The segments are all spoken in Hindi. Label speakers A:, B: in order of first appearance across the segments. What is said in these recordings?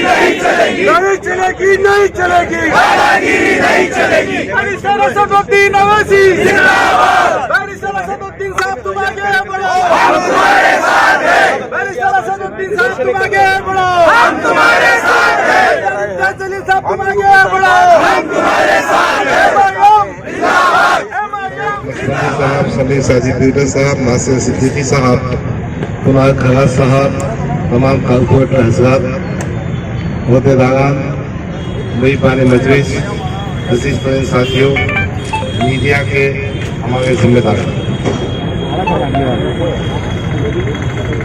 A: नहीं चलेगी, नहीं चलेगी, नहीं चलेगी, दादागिरी नहीं चलेगी। बैरिस्टर असदुद्दीन अवैसी जिंदाबाद, बैरिस्टर असदुद्दीन साहब तुम आगे बढ़ो, हम तुम्हारे साथ हैं। बैरिस्टर असदुद्दीन साहब तुम आगे बढ़ो, हम तुम्हारे साथ हैं। जलील साहब तुम आगे बढ़ो, हम तुम्हारे साथ हैं। जिंदाबाद
B: साहब, समीर साजिद लीडर साहब, नासिर सिद्दीकी साहब, कुनाल खराज साहब, तमाम कारपोरेट हज़रात, अहदेदारान, मेज़बान मजलिस, अजीज तरीन साथियों, मीडिया के हमारे जिम्मेदार,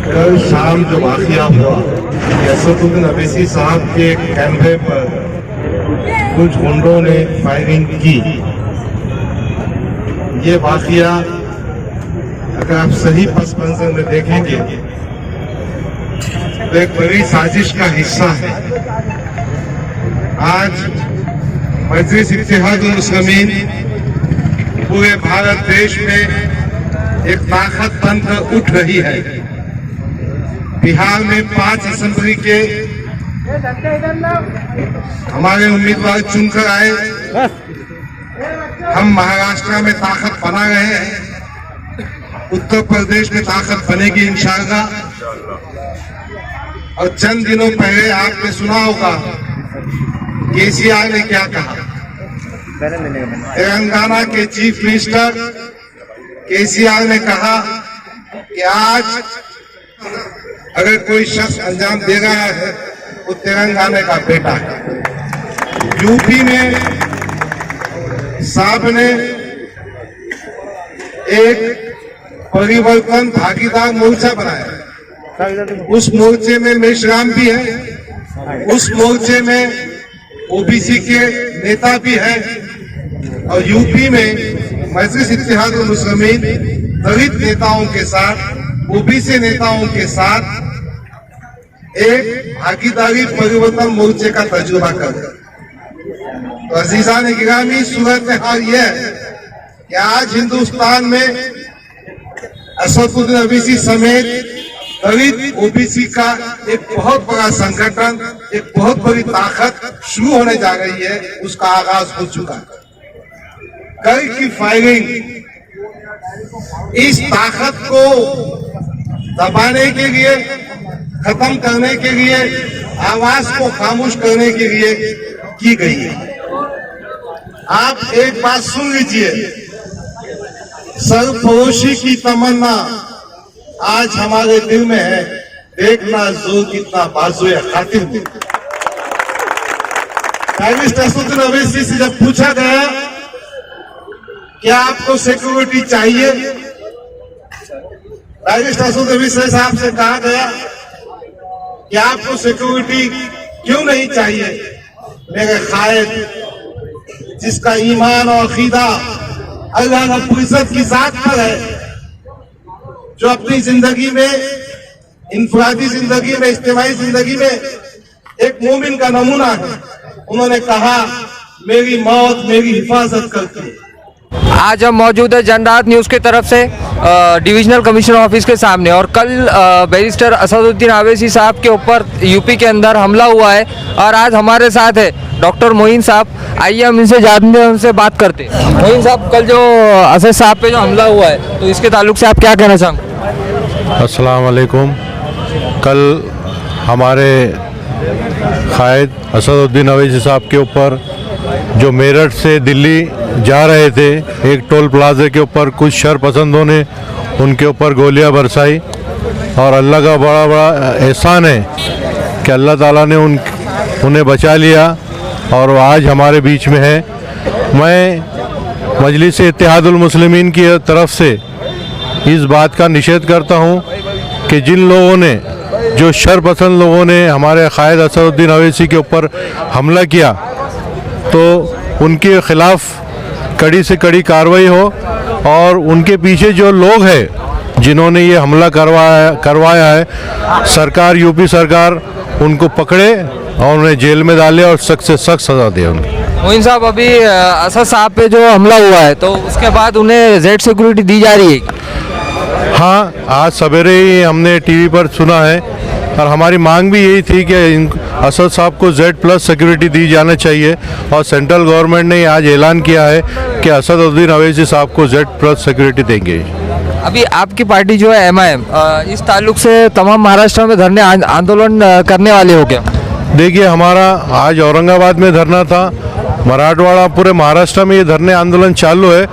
B: कल शाम जो वाक़या हुआ असदुद्दीन अवैसी साहब के कैमरे पर कुछ गुंडों ने फायरिंग की, ये वाक़या अगर आप सही पस मंजर में देखेंगे तो एक बड़ी साजिश का हिस्सा है। आज मजलिस इत्तेहादुल मुस्लिमीन पूरे भारत देश में एक ताकत बनकर उठ रही है। बिहार में 5 असेंबली के हमारे उम्मीदवार चुनकर आए, हम महाराष्ट्र में ताकत बना रहे हैं, उत्तर प्रदेश में ताकत बनेगी इंशाअल्लाह। और चंद दिनों पहले आपने सुना होगा केसीआर ने क्या कहा। तेलंगाना के चीफ मिनिस्टर केसीआर ने कहा कि आज अगर कोई शख्स अंजाम दे रहा है वो तेलंगाना का बेटा है। यूपी में साहब ने एक परिवर्तन भागीदार मोर्चा बनाया, उस मोर्चे में मेषराम भी है, उस मोर्चे में ओबीसी के नेता भी हैं, और यूपी में मजलिस इत्तेहादुल मुस्लिमीन दलित नेताओं के साथ, ओबीसी नेताओं के साथ एक भागीदारी परिवर्तन मोर्चे का तजुर्बा कर। तो अजीजान गिरामी, सूरत हाल यह है कि आज हिंदुस्तान में असदुद्दीन अवैसी समेत दलित ओबीसी का एक बहुत बड़ा संगठन, एक बहुत बड़ी ताकत शुरू होने जा रही है, उसका आगाज हो चुका। कल की फायरिंग इस ताकत को दबाने के लिए, खत्म करने के लिए, आवाज को खामोश करने के लिए की गई है। आप एक बात सुन लीजिए, सरफरोशी की तमन्ना आज हमारे दिल में है, देखना जोर कितना बाजुए खातिर में। बैरिस्टर असदुद्दीन अवैसी से जब पूछा गया क्या आपको सिक्योरिटी चाहिए, बैरिस्टर असदुद्दीन अवैसी साहब से कहा गया कि आपको सिक्योरिटी क्यों नहीं चाहिए। मेरे कायद जिसका ईमान और अकीदा अल्लाह रब्बुल इज्जत की जात पर है, जो अपनी जिंदगी में, इनफरादी जिंदगी में, इज्तिमाई जिंदगी में एक मोमिन का नमूना है, उन्होंने कहा मेरी मौत मेरी हिफाजत करती है।
C: आज हम मौजूद है जनरात न्यूज़ की तरफ से डिविजनल कमिश्नर ऑफिस के सामने, और कल बैरिस्टर असदुद्दीन अवैसी साहब के ऊपर यूपी के अंदर हमला हुआ है, और आज हमारे साथ है डॉक्टर मोइन साहब। आइए हम इनसे जानते हैं, उनसे बात करते हैं। मोइन साहब, कल जो असद साहब पे जो हमला हुआ है, तो इसके ताल्लुक से आप क्या कहना चाहेंगे?
D: अस्सलाम वालेकुम। कल हमारे कायद असदुद्दीन अवैसी साहब के ऊपर जो मेरठ से दिल्ली जा रहे थे, एक टोल प्लाजे के ऊपर कुछ शरपसंदों ने उनके ऊपर गोलियां बरसाई, और अल्लाह का बड़ा बड़ा एहसान है कि अल्लाह ताला ने उन्हें बचा लिया और वो आज हमारे बीच में है। मैं मजलिस इत्तेहादुल मुस्लिमीन की तरफ से इस बात का निषेध करता हूँ कि जिन लोगों ने, जो शरपसंद लोगों ने हमारे कायद असदुद्दीन अवैसी के ऊपर हमला किया, तो उनके ख़िलाफ़ कड़ी से कड़ी कार्रवाई हो, और उनके पीछे जो लोग हैं जिन्होंने ये हमला करवाया है, सरकार, यूपी सरकार उनको पकड़े और उन्हें जेल में डाले और सख्त से सख्त सज़ा दे उन्हें।
C: मोइन साहब, अभी असद साहब पे जो हमला हुआ है, तो उसके बाद उन्हें जेड सिक्योरिटी दी जा रही है?
D: हाँ, आज सवेरे ही हमने टीवी पर सुना है और हमारी मांग भी यही थी कि असद साहब को Z+ सिक्योरिटी दी जाना चाहिए और सेंट्रल गवर्नमेंट ने आज ऐलान किया है कि असदुद्दीन अवैसी साहब को Z+ सिक्योरिटी देंगे।
C: अभी आपकी पार्टी जो है MIM इस ताल्लुक से तमाम महाराष्ट्र में धरने आंदोलन करने वाले हो क्या?
D: देखिए, हमारा आज औरंगाबाद में धरना था, मराठवाड़ा पूरे महाराष्ट्र में ये धरने आंदोलन चालू है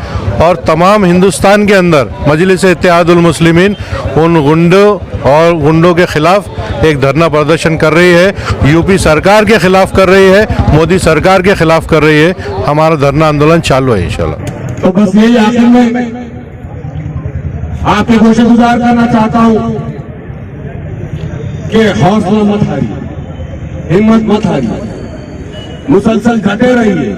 D: और तमाम हिंदुस्तान के अंदर मजलिस इत्तेहादुल मुस्लिमीन उन गुंडों के खिलाफ एक धरना प्रदर्शन कर रही है, यूपी सरकार के खिलाफ कर रही है, मोदी सरकार के खिलाफ कर रही है। हमारा धरना आंदोलन चालू है इंशाल्लाह।
E: तो बस यही आखिर में आपके को शुक्रगुजार करना चाहता हूं कि हौसला मत हारिए, हिम्मत मत हारिए, मुसलसल डटे रहिए,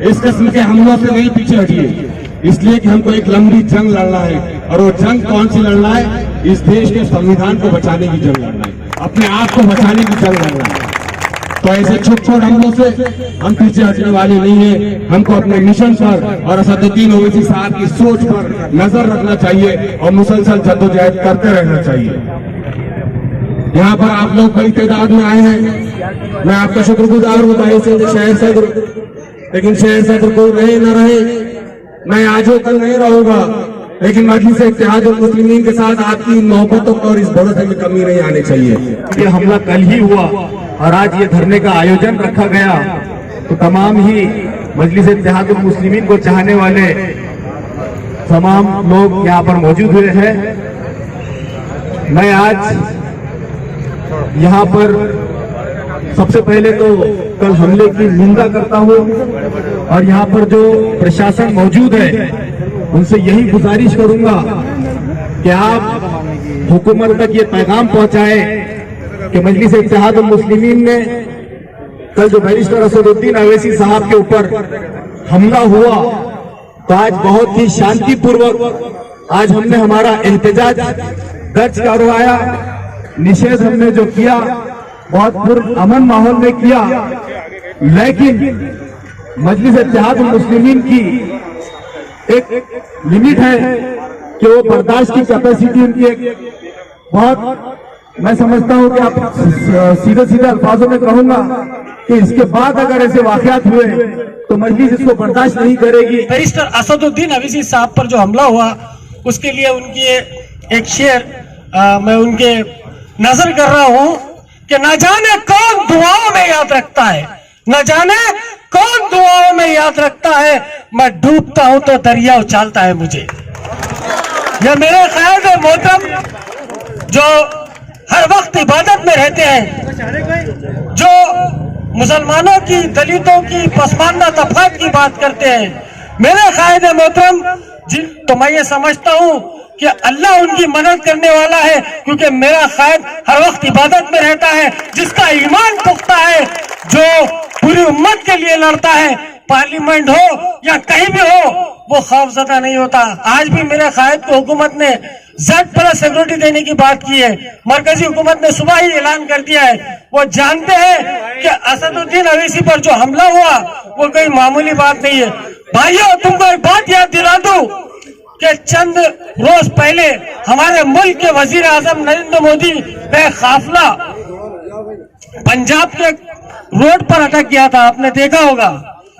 E: इस किस्म के हमलों से नहीं पीछे हटिए, इसलिए कि हमको एक लंबी जंग लड़ना है। और वो जंग कौन सी लड़ना है? इस देश के संविधान को बचाने की जंग लड़ना है, अपने आप को बचाने की जंग लड़ना है। तो ऐसे छोटे छोटे हमलों से हम पीछे हटने वाले नहीं है। हमको अपने मिशन पर और असदुद्दीन ओवैसी साहब की सोच पर नजर रखना चाहिए और मुसलसल जद्दोजहद करते रहना चाहिए। यहाँ पर आप लोग बड़ी तादाद में आए हैं, मैं आपका शुक्रगुजार हूँ भाई से शहर सदर, लेकिन शहर सदर को रहे न रहे, मैं आज हो कल नहीं रहूंगा, लेकिन मजलिस इत्तेहादुल मुस्लिमीन के साथ आपकी मोहब्बतों और इस भरोसे में कमी नहीं आनी चाहिए।
F: ये हमला कल ही हुआ और आज ये धरने का आयोजन रखा गया, तो तमाम ही मजलिस इत्तेहादुल मुस्लिमीन को चाहने वाले तमाम लोग यहाँ पर मौजूद हुए हैं। मैं आज यहाँ पर सबसे पहले तो कल हमले की निंदा करता हूँ और यहाँ पर जो प्रशासन मौजूद है उनसे यही गुजारिश करूंगा कि आप हुकूमत तक ये पैगाम पहुंचाए कि मजलिस इत्तेहादुल मुस्लिमीन ने कल जो बैरिस्टर असदुद्दीन अवैसी साहब के ऊपर हमला हुआ, तो आज बहुत ही शांतिपूर्वक आज हमने हमारा एहतजाज दर्ज करवाया, निषेध हमने जो किया बहुत अमन माहौल में किया, लेकिन मजलिस इत्तेहादुल मुस्लिमीन की एक लिमिट है कि वो बर्दाश्त की कैपेसिटी उनकी एक बहुत, मैं समझता हूं कि आप सीधे सीधे अल्फाजों में कहूंगा कि इसके बाद अगर ऐसे वाकयात हुए तो मजलिस इसको बर्दाश्त नहीं करेगी।
G: बैरिस्टर असदुद्दीन अवैसी साहब पर जो हमला हुआ उसके लिए उनकी एक शेर मैं उनके नजर कर रहा हूं कि न जाने कौन दुआओं में याद रखता है, न जाने कौन दुआओं में याद रखता है, मैं डूबता हूं तो दरिया उछालता है मुझे। यह मेरे ख्याल है मोहतरम जो हर वक्त इबादत में रहते हैं, जो मुसलमानों की, दलितों की, पसमानदा तबकात की बात करते हैं, मेरे ख्याल है मोहतरम तो मैं ये समझता हूं कि अल्लाह उनकी मदद करने वाला है, क्योंकि मेरा ख्याल हर वक्त इबादत में रहता है, जिसका ईमान पुख्ता है, जो पूरी उम्मत के लिए लड़ता है, पार्लियामेंट हो या कहीं भी हो, वो खौफजदा नहीं होता। आज भी मेरे ख्याल को हुकूमत ने Z+ सिक्योरिटी देने की बात की है, मरकजी हुकूमत ने सुबह ही ऐलान कर दिया है। वो जानते हैं कि असदुद्दीन अवैसी पर जो हमला हुआ वो कोई मामूली बात नहीं है। भाइयों, तुमको एक बात याद दिला दूं कि चंद रोज पहले हमारे मुल्क के वजीर आजम नरेंद्र मोदी ने काफिला पंजाब के रोड पर अटक किया था, आपने देखा होगा,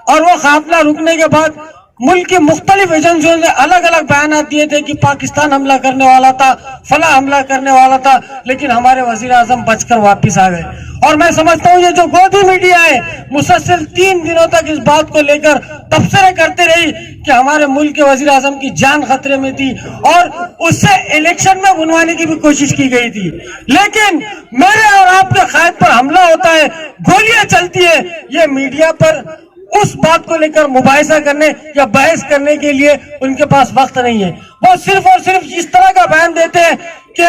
G: और वो काफिला रुकने के बाद मुल्क की मुख्तलिफ एजेंसियों ने अलग अलग बयान दिए थे कि पाकिस्तान हमला करने वाला था, फला हमला करने वाला था, लेकिन हमारे वजीर आजम बचकर वापिस आ गए। और मैं समझता हूँ ये जो गोदी मीडिया है मुसलसल 3 दिनों तक इस बात को लेकर तबसरे करते रही कि हमारे मुल्क के वजीर आजम की जान खतरे में थी और उससे इलेक्शन में बुनवाने की भी कोशिश की गई थी, लेकिन मेरे और आपके क़ायद पर हमला होता है, गोलियां चलती है, ये मीडिया पर उस बात को लेकर मुबाहिसा करने या बहस करने के लिए उनके पास वक्त नहीं है। वो सिर्फ और सिर्फ इस तरह का बयान देते हैं कि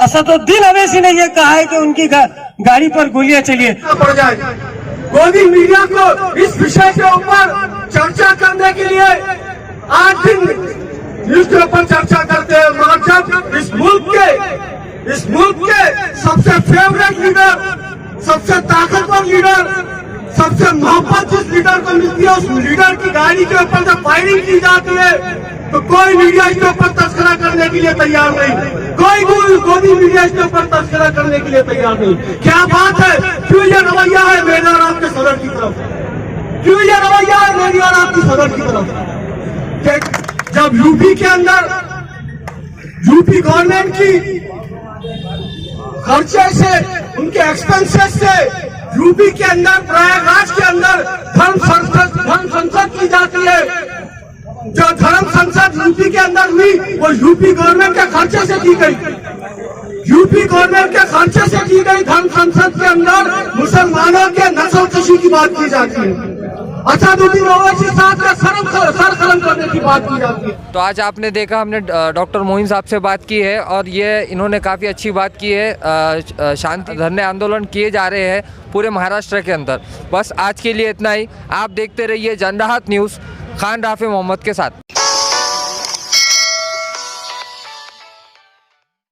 G: असदुद्दीन अवैसी ने यह कहा है कि उनकी गाड़ी पर गोलियां चलिए।
A: गोदी मीडिया को इस विषय के ऊपर चर्चा करने के लिए 8 दिन न्यूज के ऊपर चर्चा करते हैं, मगर जब इस मुल्क के सबसे फेवरेट लीडर, सबसे ताकतवर लीडर, सबसे मोहब्बत जिस लीडर को मिलती है, उस लीडर की गाड़ी के ऊपर जब फायरिंग की जाती है तो कोई मीडिया इसके ऊपर तस्करा करने के लिए तैयार नहीं, कोई गोदी मीडिया इसके ऊपर तस्करा करने के लिए तैयार नहीं। क्या बात है, क्यों ये रवैया है मेरे और आपके सदर की तरफ, क्यों ये रवैया है मेरी और आपकी सदर की तरफ? जब यूपी के अंदर यूपी गवर्नमेंट की खर्चे से, उनके एक्सपेंसेस से यूपी के अंदर, प्रयागराज के अंदर धर्म संसद की जाती है, जो धर्म संसद यूपी के अंदर हुई वो यूपी गवर्नमेंट के खर्चे से की गई, यूपी गवर्नमेंट के खर्चे से की गई धर्म संसद के अंदर मुसलमानों के नस्लकशी की बात की जाती है, असदुद्दीन ओवैसी साहब का सर कलम करने की बात की जाती है।
C: तो आज आपने देखा, हमने डॉक्टर मोइन साहब से बात की है और ये इन्होंने काफ़ी अच्छी बात की है। शांति धरने आंदोलन किए जा रहे हैं पूरे महाराष्ट्र के अंदर। बस आज के लिए इतना ही। आप देखते रहिए जनराहत न्यूज़, खान राफे मोहम्मद के साथ।